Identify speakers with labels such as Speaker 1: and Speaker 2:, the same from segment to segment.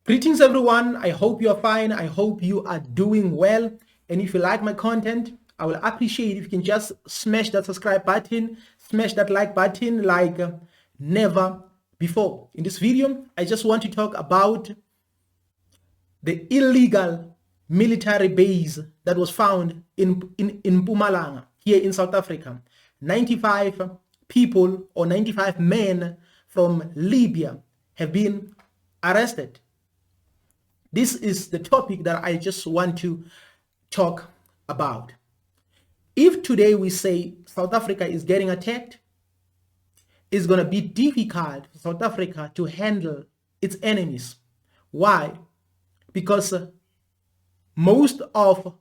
Speaker 1: Greetings, everyone. I hope you're fine. I hope you are doing well. And if you like my content, I will appreciate if you can just smash that subscribe button, smash that like button like never before. In this video, I just want to talk about the illegal military base that was found in Mpumalanga, here in South Africa. 95 people or 95 men from Libya have been arrested. This is the topic that I just want to talk about. If today we say South Africa is getting attacked, it's going to be difficult for South Africa to handle its enemies. Why? Because most of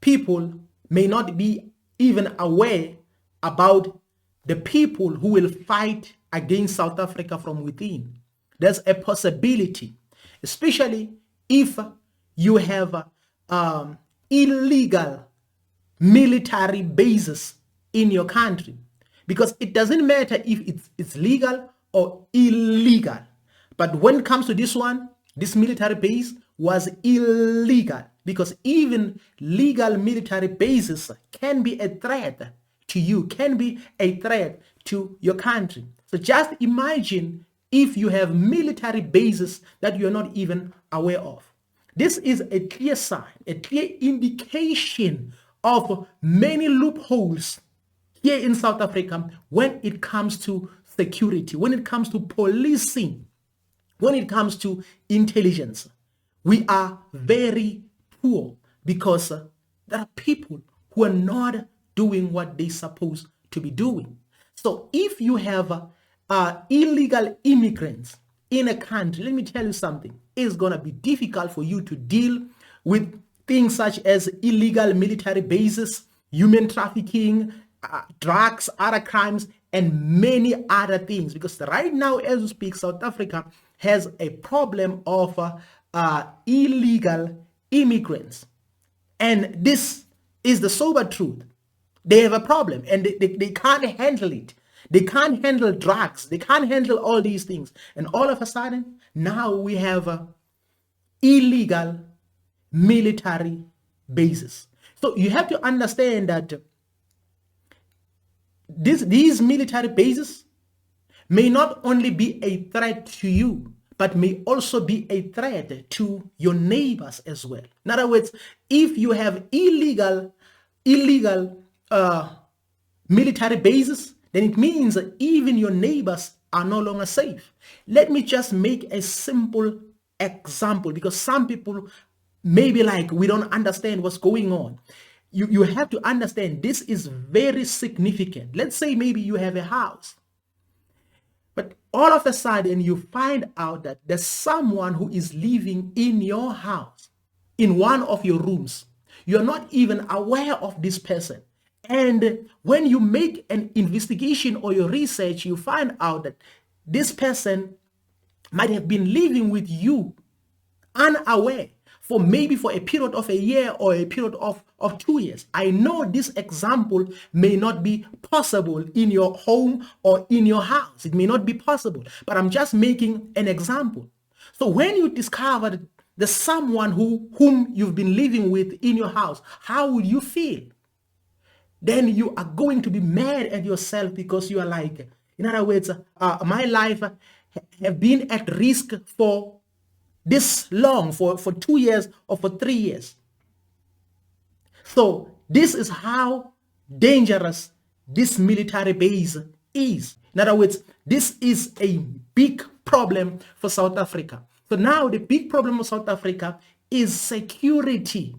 Speaker 1: people may not be even aware about the people who will fight against South Africa from within. There's a possibility, especially if you have illegal military bases in your country, because it doesn't matter if it's legal or illegal. But when it comes to this one, this military base was illegal, because even legal military bases can be a threat to you, can be a threat to your country. So just imagine if you have military bases that you're not even aware of. This is a clear sign, a clear indication of many loopholes here in South Africa when it comes to security, when it comes to policing, when it comes to intelligence. We are very poor because there are people who are not doing what they're supposed to be doing. So if you have illegal immigrants in a country, let me tell you something, it's going to be difficult for you to deal with things such as illegal military bases, human trafficking, drugs, other crimes, and many other things. Because right now, as we speak, South Africa has a problem of illegal immigrants. And this is the sober truth. They have a problem and they can't handle it. They can't handle drugs. They can't handle all these things. And all of a sudden, now we have illegal military bases. So you have to understand that these military bases may not only be a threat to you, but may also be a threat to your neighbors as well. In other words, if you have illegal military bases, then it means that even your neighbors are no longer safe. Let me just make a simple example, because some people may be like, we don't understand what's going on. You have to understand this is very significant. Let's say maybe you have a house, but all of a sudden you find out that there's someone who is living in your house, in one of your rooms. You're not even aware of this person. And when you make an investigation or your research, you find out that this person might have been living with you unaware for maybe for a period of a year or a period of 2 years. I know this example may not be possible in your home or in your house. It may not be possible, but I'm just making an example. So when you discover there's someone whom you've been living with in your house, how would you feel? Then you are going to be mad at yourself, because you are like, in other words, my life have been at risk for this long, for 2 years or for 3 years. So this is how dangerous this military base is. In other words, this is a big problem for South Africa. So now the big problem of South Africa is security.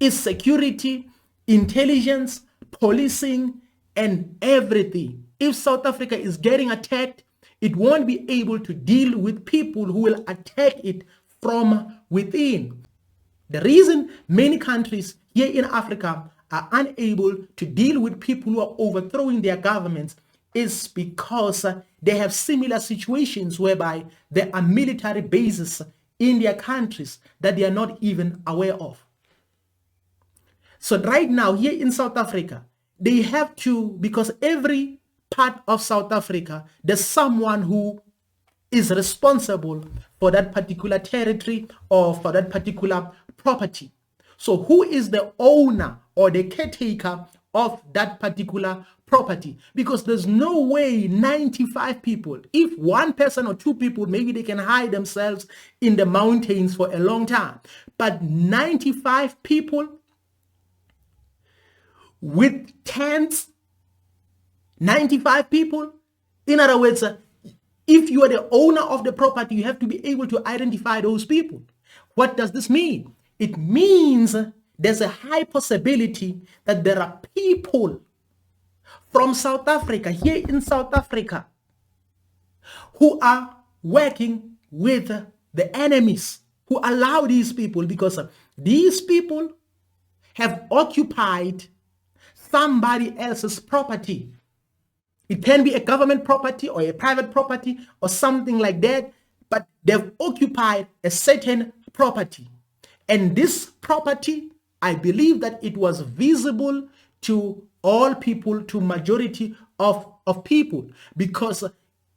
Speaker 1: Is security, intelligence, policing, and everything. If South Africa is getting attacked, it won't be able to deal with people who will attack it from within. The reason many countries here in Africa are unable to deal with people who are overthrowing their governments is because they have similar situations whereby there are military bases in their countries that they are not even aware of. So right now, here in South Africa, they have to, because every part of South Africa, there's someone who is responsible for that particular territory or for that particular property. So who is the owner or the caretaker of that particular property? Because there's no way 95 people, if one person or two people, maybe they can hide themselves in the mountains for a long time. But 95 people with tents, 95 people, in other words, if you are the owner of the property, you have to be able to identify those people. What does this mean? It means there's a high possibility that there are people from South Africa, here in South Africa, who are working with the enemies, who allow these people, because these people have occupied somebody else's property. It can be a government property or a private property or something like that, but they've occupied a certain property. And this property, I believe that it was visible to all people, to majority of people, because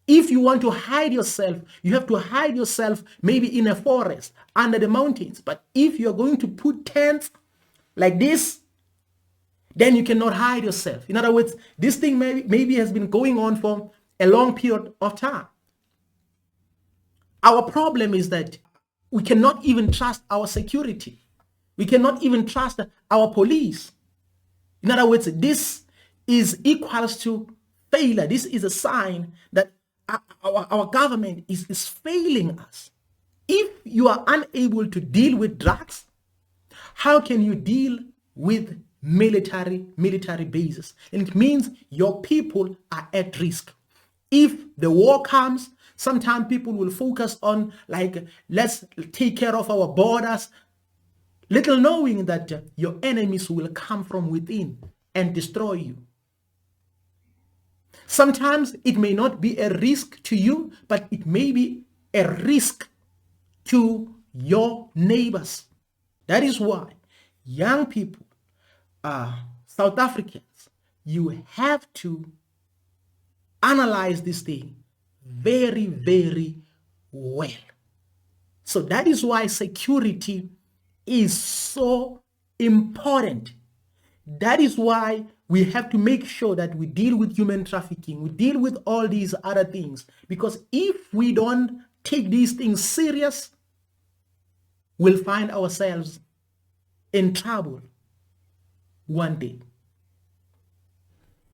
Speaker 1: if you want to hide yourself, you have to hide yourself maybe in a forest, under the mountains. But if you're going to put tents like this, then you cannot hide yourself. In other words, this thing maybe has been going on for a long period of time. Our problem is that we cannot even trust our security. We cannot even trust our police. In other words, this is equals to failure. This is a sign that our government is failing us. If you are unable to deal with drugs, how can you deal with military bases? And it means your people are at risk. If the war comes, sometimes people will focus on, like, let's take care of our borders, little knowing that your enemies will come from within and destroy you. Sometimes it may not be a risk to you, but it may be a risk to your neighbors. That is why young people, South Africans, you have to analyze this thing very, very well. So that is why security is so important. That is why we have to make sure that we deal with human trafficking, we deal with all these other things, because if we don't take these things serious, we'll find ourselves in trouble one day.